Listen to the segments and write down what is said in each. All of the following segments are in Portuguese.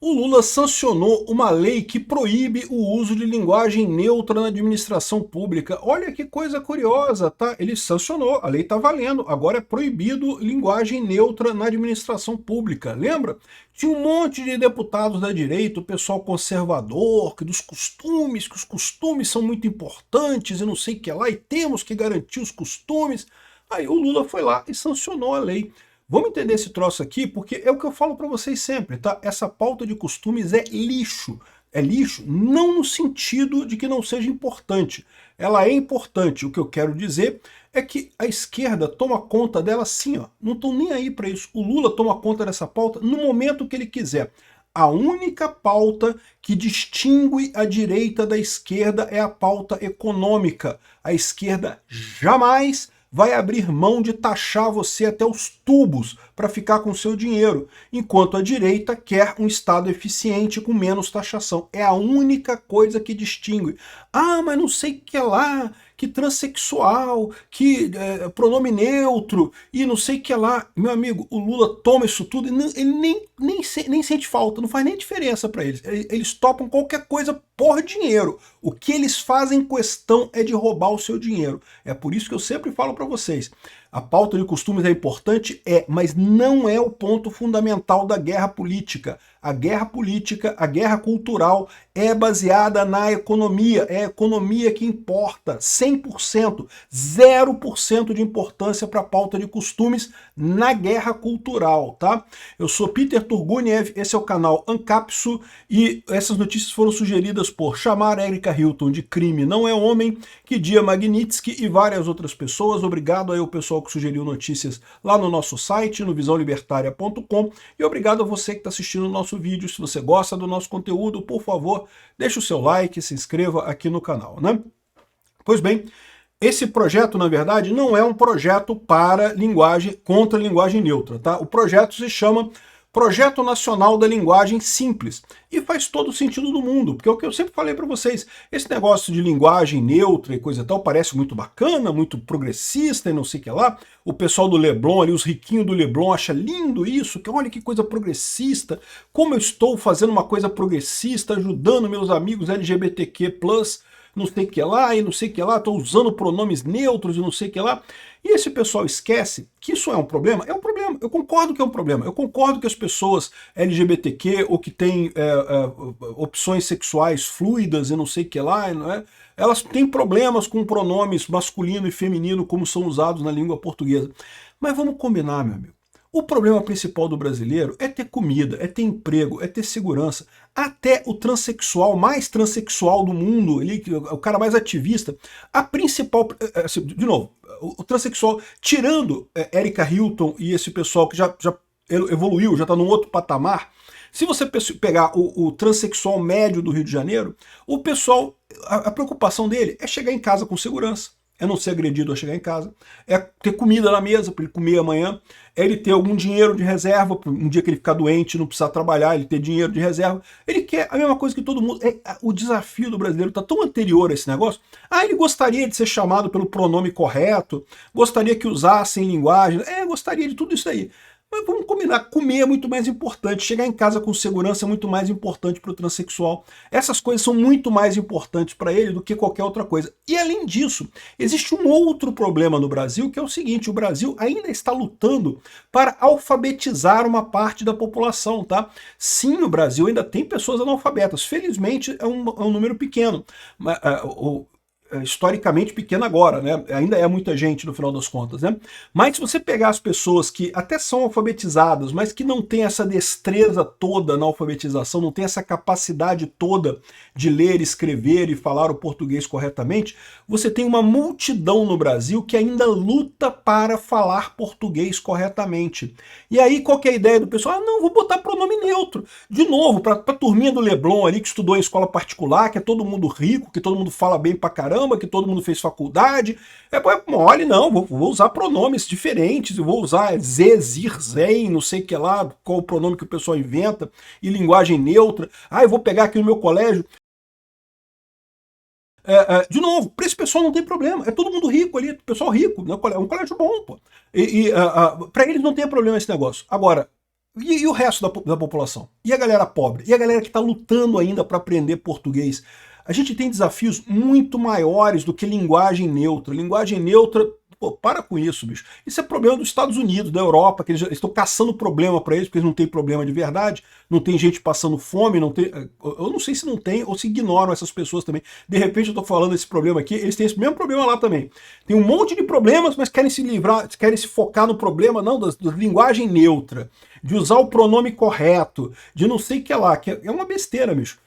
O Lula sancionou uma lei que proíbe o uso de linguagem neutra na administração pública. Olha que coisa curiosa, tá? Ele sancionou, a lei tá valendo. Agora é proibido linguagem neutra na administração pública. Lembra? Tinha um monte de deputados da direita, o pessoal conservador, que os costumes são muito importantes e não sei o que lá, e temos que garantir os costumes. Aí o Lula foi lá e sancionou a lei. Vamos entender esse troço aqui, porque é o que eu falo para vocês sempre, tá? Essa pauta de costumes é lixo. É lixo não no sentido de que não seja importante. Ela é importante. O que eu quero dizer é que a esquerda toma conta dela assim, ó. Não estão nem aí para isso. O Lula toma conta dessa pauta no momento que ele quiser. A única pauta que distingue a direita da esquerda é a pauta econômica. A esquerda jamais vai abrir mão de taxar você até os tubos para ficar com seu dinheiro, enquanto a direita quer um Estado eficiente com menos taxação. É a única coisa que distingue. Ah, mas não sei o que é lá, que transexual, que pronome neutro e não sei o que é lá. Meu amigo, o Lula toma isso tudo e ele nem sente falta, não faz nem diferença para eles. Eles topam qualquer coisa por dinheiro. O que eles fazem questão é de roubar o seu dinheiro. É por isso que eu sempre falo para vocês, a pauta de costumes é importante, mas não é o ponto fundamental da guerra política. A guerra política, a guerra cultural é baseada na economia, é a economia que importa, 100%, 0% de importância para a pauta de costumes na guerra cultural, tá? Eu sou Peter Turguniev, esse é o canal Ancapsu e essas notícias foram sugeridas por Chamar Érica Hilton de Crime Não é Homem, Kidia Magnitsky e várias outras pessoas. Obrigado aí ao pessoal que sugeriu notícias lá no nosso site, no visãolibertaria.com, e obrigado a você que está assistindo o nosso vídeo. Se você gosta do nosso conteúdo, por favor, deixe o seu like, se inscreva aqui no canal, né? Pois bem, esse projeto, na verdade, não é um projeto para linguagem, contra a linguagem neutra, tá? O projeto se chama Projeto Nacional da Linguagem Simples. E faz todo o sentido do mundo, porque é o que eu sempre falei para vocês, esse negócio de linguagem neutra e coisa e tal parece muito bacana, muito progressista e não sei o que lá. O pessoal do Leblon ali, os riquinhos do Leblon, acha lindo isso, que olha que coisa progressista, como eu estou fazendo uma coisa progressista, ajudando meus amigos LGBTQ+, não sei o que lá, e não sei o que lá, estou usando pronomes neutros e não sei o que lá. E esse pessoal esquece que isso é um problema? É um problema, eu concordo que é um problema. Eu concordo que as pessoas LGBTQ ou que têm opções sexuais fluidas e não sei o que lá, não é? Elas têm problemas com pronomes masculino e feminino como são usados na língua portuguesa. Mas vamos combinar, meu amigo. O problema principal do brasileiro é ter comida, é ter emprego, é ter segurança. Até o transexual, mais transexual do mundo, ele, o cara mais ativista, a principal... Assim, de novo, o transexual, tirando Érica Hilton e esse pessoal que já evoluiu, já está num outro patamar, se você pegar o transexual médio do Rio de Janeiro, o pessoal, a preocupação dele é chegar em casa com segurança, é não ser agredido ao chegar em casa, é ter comida na mesa para ele comer amanhã, é ele ter algum dinheiro de reserva, um dia que ele ficar doente, não precisar trabalhar, ele ter dinheiro de reserva. Ele quer a mesma coisa que todo mundo. O desafio do brasileiro está tão anterior a esse negócio. Ah, ele gostaria de ser chamado pelo pronome correto, gostaria que usassem linguagem, gostaria de tudo isso aí. Mas vamos combinar, comer é muito mais importante, chegar em casa com segurança é muito mais importante para o transexual. Essas coisas são muito mais importantes para ele do que qualquer outra coisa. E além disso, existe um outro problema no Brasil, que é o seguinte, o Brasil ainda está lutando para alfabetizar uma parte da população, tá? Sim, o Brasil ainda tem pessoas analfabetas, felizmente é um número pequeno. Historicamente pequena agora, né? Ainda é muita gente no final das contas, né? Mas se você pegar as pessoas que até são alfabetizadas, mas que não têm essa destreza toda na alfabetização, não tem essa capacidade toda de ler, escrever e falar o português corretamente, você tem uma multidão no Brasil que ainda luta para falar português corretamente. E aí qual que é a ideia do pessoal? Ah, não, vou botar pronome neutro. De novo, para a turminha do Leblon ali que estudou em escola particular, que é todo mundo rico, que todo mundo fala bem pra caramba, que todo mundo fez faculdade, mole, não, vou usar pronomes diferentes, eu vou usar zir, zen, não sei o que lá, qual o pronome que o pessoal inventa, e linguagem neutra. Ah, eu vou pegar aqui no meu colégio. De novo, para esse pessoal não tem problema, é todo mundo rico ali, pessoal rico, né? É um colégio bom, pô. Para eles não tem problema esse negócio. Agora, E o resto da população? E a galera pobre? E a galera que está lutando ainda para aprender português? A gente tem desafios muito maiores do que linguagem neutra. Linguagem neutra, pô, para com isso, bicho. Isso é problema dos Estados Unidos, da Europa, que eles estão caçando problema para eles, porque eles não têm problema de verdade, não tem gente passando fome, não tem. Eu não sei se não tem ou se ignoram essas pessoas também. De repente eu estou falando desse problema aqui, eles têm esse mesmo problema lá também. Tem um monte de problemas, mas querem se livrar, querem se focar no problema, não, da linguagem neutra, de usar o pronome correto, de não sei o que lá, que é uma besteira, bicho.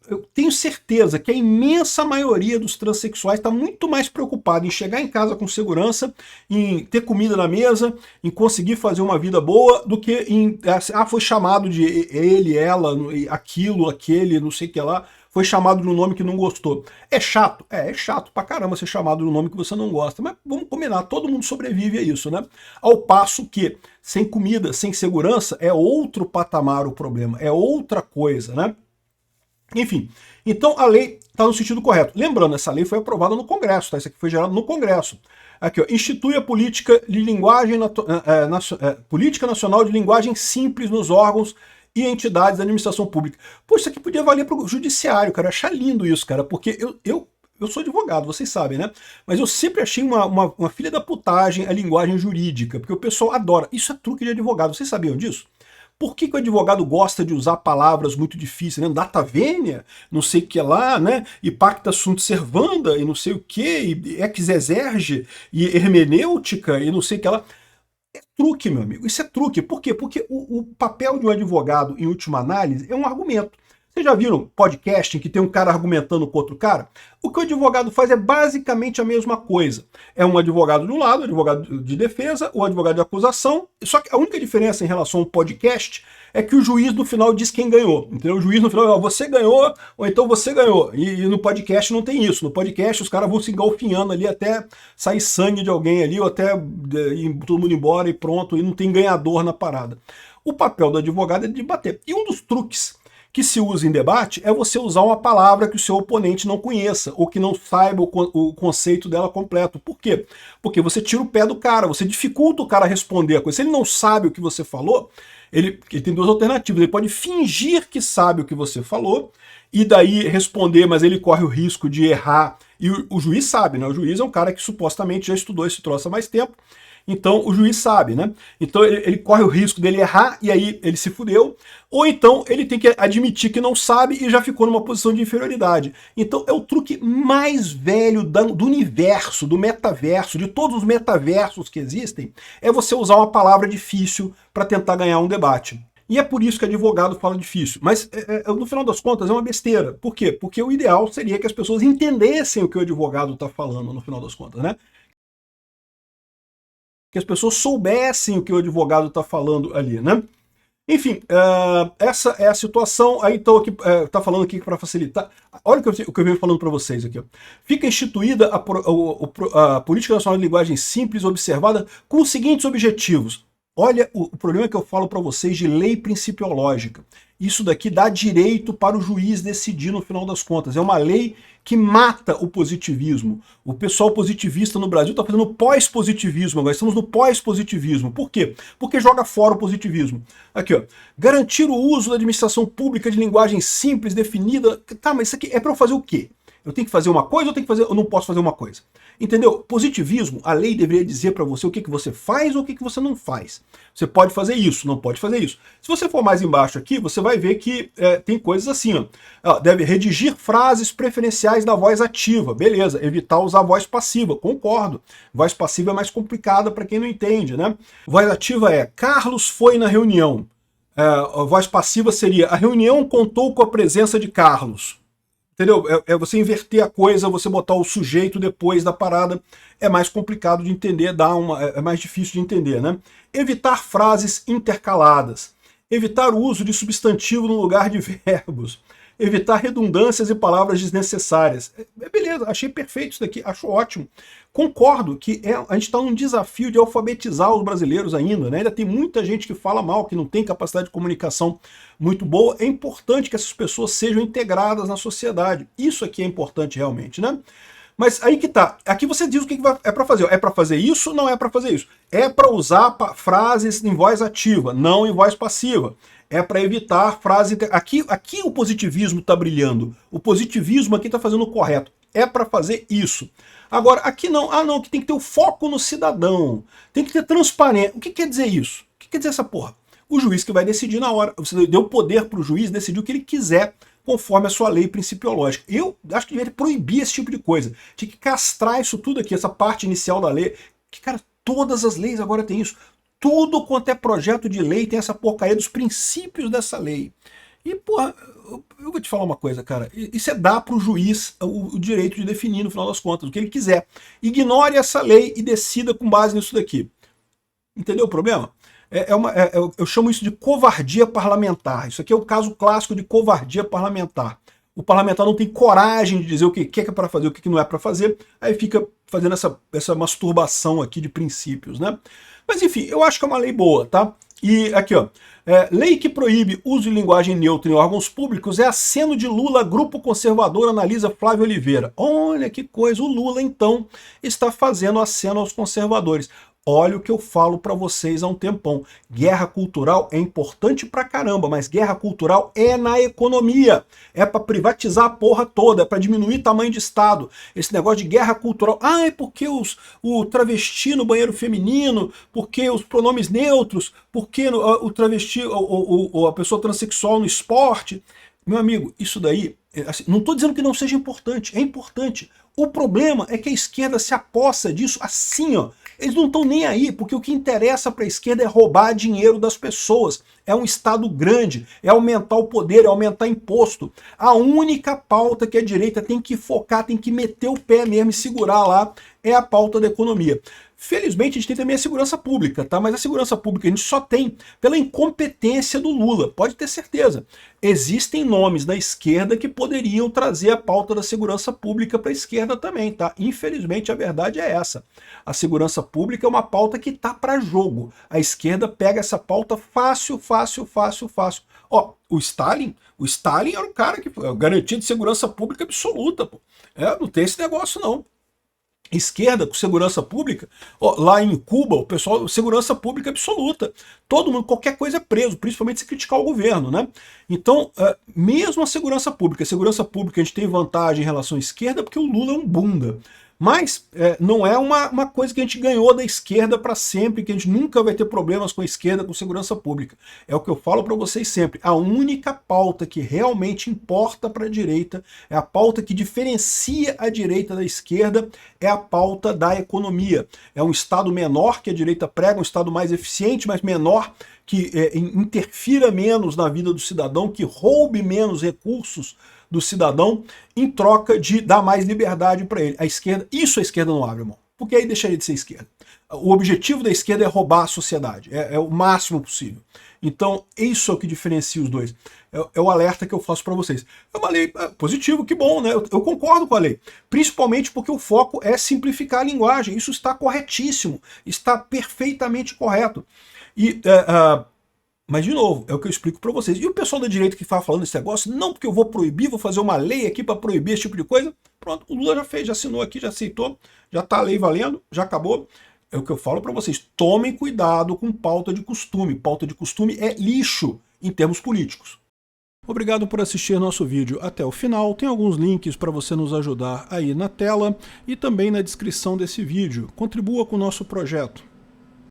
Eu tenho certeza que a imensa maioria dos transexuais está muito mais preocupada em chegar em casa com segurança, em ter comida na mesa, em conseguir fazer uma vida boa, do que em, foi chamado de ele, ela, aquilo, aquele, não sei o que lá, foi chamado de um nome que não gostou. É chato? É chato pra caramba ser chamado de um nome que você não gosta, mas vamos combinar, todo mundo sobrevive a isso, né? Ao passo que, sem comida, sem segurança, é outro patamar o problema, é outra coisa, né? Enfim, então a lei está no sentido correto. Lembrando, essa lei foi aprovada no Congresso, tá? Isso aqui foi gerado no Congresso. Aqui, ó, institui a política de linguagem política nacional de linguagem simples nos órgãos e entidades da administração pública. Pô, isso aqui podia valer para o judiciário, cara. Eu achar lindo isso, cara, porque eu sou advogado, vocês sabem, né? Mas eu sempre achei uma filha da putagem a linguagem jurídica, porque o pessoal adora. Isso é truque de advogado, vocês sabiam disso? Por que o advogado gosta de usar palavras muito difíceis, né? Data venia, não sei o que lá, né? E pacta sunt servanda, e não sei o que, e ex exerge, e hermenêutica, e não sei o que lá. É truque, meu amigo, isso é truque. Por quê? Porque o papel de um advogado, em última análise, é um argumento. Vocês já viram podcast em que tem um cara argumentando com outro cara? O que o advogado faz é basicamente a mesma coisa. É um advogado de um lado, advogado de defesa, o advogado de acusação, só que a única diferença em relação ao podcast é que o juiz no final diz quem ganhou. Entendeu? O juiz no final, você ganhou, ou então você ganhou. E no podcast não tem isso. No podcast os caras vão se engalfinhando ali até sair sangue de alguém ali, ou até ir todo mundo embora e pronto, e não tem ganhador na parada. O papel do advogado é debater. E um dos truques que se usa em debate é você usar uma palavra que o seu oponente não conheça, ou que não saiba o conceito dela completo. Por quê? Porque você tira o pé do cara, você dificulta o cara responder a coisa. Se ele não sabe o que você falou, ele tem duas alternativas. Ele pode fingir que sabe o que você falou, e daí responder, mas ele corre o risco de errar. E o juiz sabe, né? O juiz é um cara que supostamente já estudou esse troço há mais tempo, então o juiz sabe, né? Então ele corre o risco dele errar e aí ele se fudeu, ou então ele tem que admitir que não sabe e já ficou numa posição de inferioridade. Então é o truque mais velho do universo, do metaverso, de todos os metaversos que existem, é você usar uma palavra difícil para tentar ganhar um debate. E é por isso que advogado fala difícil. Mas, no final das contas, é uma besteira. Por quê? Porque o ideal seria que as pessoas entendessem o que o advogado está falando, no final das contas, né? Que as pessoas soubessem o que o advogado está falando ali, né? Enfim, essa é a situação. Aí estou aqui, tá falando aqui para facilitar. Olha o que eu venho falando para vocês aqui. Ó. Fica instituída a Política Nacional de Linguagem Simples observada com os seguintes objetivos. Olha o problema que eu falo para vocês de lei principiológica. Isso daqui dá direito para o juiz decidir no final das contas. É uma lei que mata o positivismo. O pessoal positivista no Brasil está fazendo pós-positivismo. Agora estamos no pós-positivismo. Por quê? Porque joga fora o positivismo. Aqui, ó. Garantir o uso da administração pública de linguagem simples, definida. Tá, mas isso aqui é para eu fazer o quê? Eu tenho que fazer uma coisa ou eu não posso fazer uma coisa? Entendeu? Positivismo, a lei deveria dizer para você o que você faz ou o que você não faz. Você pode fazer isso, não pode fazer isso. Se você for mais embaixo aqui, você vai ver que tem coisas assim, ó. Deve redigir frases preferenciais da voz ativa. Beleza, evitar usar voz passiva. Concordo. Voz passiva é mais complicada para quem não entende, né? Voz ativa é, Carlos foi na reunião. A voz passiva seria, a reunião contou com a presença de Carlos. Entendeu? É você inverter a coisa, você botar o sujeito depois da parada, é mais complicado de entender, é mais difícil de entender, né? Evitar frases intercaladas. Evitar o uso de substantivo no lugar de verbos. Evitar redundâncias e palavras desnecessárias. Beleza, achei perfeito isso daqui, acho ótimo. Concordo que a gente está num desafio de alfabetizar os brasileiros ainda, né? Ainda tem muita gente que fala mal, que não tem capacidade de comunicação muito boa. É importante que essas pessoas sejam integradas na sociedade. Isso aqui é importante realmente, né? Mas aí que tá. Aqui você diz o que é para fazer. É para fazer isso? Não é para fazer isso. É para usar frases em voz ativa, não em voz passiva. É para evitar frases... Aqui o positivismo está brilhando. O positivismo aqui está fazendo o correto. É para fazer isso. Agora, aqui não. Ah, não, que tem que ter o foco no cidadão. Tem que ter transparência. O que quer dizer isso? O que quer dizer essa porra? O juiz que vai decidir na hora. Você deu poder para o juiz decidir o que ele quiser, conforme a sua lei principiológica. Eu acho que deveria proibir esse tipo de coisa. Tinha que castrar isso tudo aqui, essa parte inicial da lei. Que, cara, todas as leis agora têm isso. Tudo quanto é projeto de lei tem essa porcaria dos princípios dessa lei. E, porra, eu vou te falar uma coisa, cara. Isso é dar para o juiz o direito de definir, no final das contas, o que ele quiser. Ignore essa lei e decida com base nisso daqui. Entendeu o problema? Eu chamo isso de covardia parlamentar. Isso aqui é o caso clássico de covardia parlamentar. O parlamentar não tem coragem de dizer o que é para fazer, o que não é para fazer, aí fica fazendo essa masturbação aqui de princípios, né? Mas enfim, eu acho que é uma lei boa, tá? E aqui, ó, lei que proíbe uso de linguagem neutra em órgãos públicos é aceno de Lula, grupo conservador, analisa Flávio Oliveira. Olha que coisa, o Lula então está fazendo aceno aos conservadores. Olha o que eu falo para vocês há um tempão. Guerra cultural é importante pra caramba, mas guerra cultural é na economia. É para privatizar a porra toda, é para diminuir o tamanho de Estado. Esse negócio de guerra cultural, é porque o travesti no banheiro feminino, porque os pronomes neutros, porque o travesti, ou a pessoa transexual no esporte. Meu amigo, isso daí, assim, não estou dizendo que não seja importante, é importante. O problema é que a esquerda se apossa disso assim, ó. Eles não estão nem aí, porque o que interessa para a esquerda é roubar dinheiro das pessoas. É um Estado grande, é aumentar o poder, é aumentar imposto. A única pauta que a direita tem que focar, tem que meter o pé mesmo e segurar lá, é a pauta da economia. Felizmente a gente tem também a segurança pública, tá? Mas a segurança pública a gente só tem pela incompetência do Lula, pode ter certeza. Existem nomes da esquerda que poderiam trazer a pauta da segurança pública para a esquerda também, tá? Infelizmente a verdade é essa. A segurança pública é uma pauta que tá para jogo. A esquerda pega essa pauta fácil, fácil, fácil, fácil. Ó, o Stalin era um cara que garantia de segurança pública absoluta, pô. Não tem esse negócio não. Esquerda com segurança pública, ó, lá em Cuba, o pessoal, segurança pública absoluta. Todo mundo, qualquer coisa é preso, principalmente se criticar o governo, né? Então, mesmo a segurança pública a gente tem vantagem em relação à esquerda porque o Lula é um bunda. Mas não é uma coisa que a gente ganhou da esquerda para sempre, que a gente nunca vai ter problemas com a esquerda, com segurança pública. É o que eu falo para vocês sempre. A única pauta que realmente importa para a direita, é a pauta que diferencia a direita da esquerda, é a pauta da economia. É um Estado menor que a direita prega, um Estado mais eficiente, mas menor, que interfira menos na vida do cidadão, que roube menos recursos do cidadão, em troca de dar mais liberdade para ele. A esquerda, isso a esquerda não abre mão, porque aí deixaria de ser esquerda. O objetivo da esquerda é roubar a sociedade, é o máximo possível. Então, isso é o que diferencia os dois. É o alerta que eu faço para vocês. É uma lei positiva, que bom, né? Eu concordo com a lei. Principalmente porque o foco é simplificar a linguagem. Isso está corretíssimo, está perfeitamente correto. Mas, de novo, é o que eu explico para vocês. E o pessoal da direita que fala falando esse negócio, não, porque eu vou proibir, vou fazer uma lei aqui para proibir esse tipo de coisa. Pronto, o Lula já fez, já assinou aqui, já aceitou, já está a lei valendo, já acabou. É o que eu falo para vocês. Tomem cuidado com pauta de costume. Pauta de costume é lixo em termos políticos. Obrigado por assistir nosso vídeo até o final. Tem alguns links para você nos ajudar aí na tela e também na descrição desse vídeo. Contribua com o nosso projeto.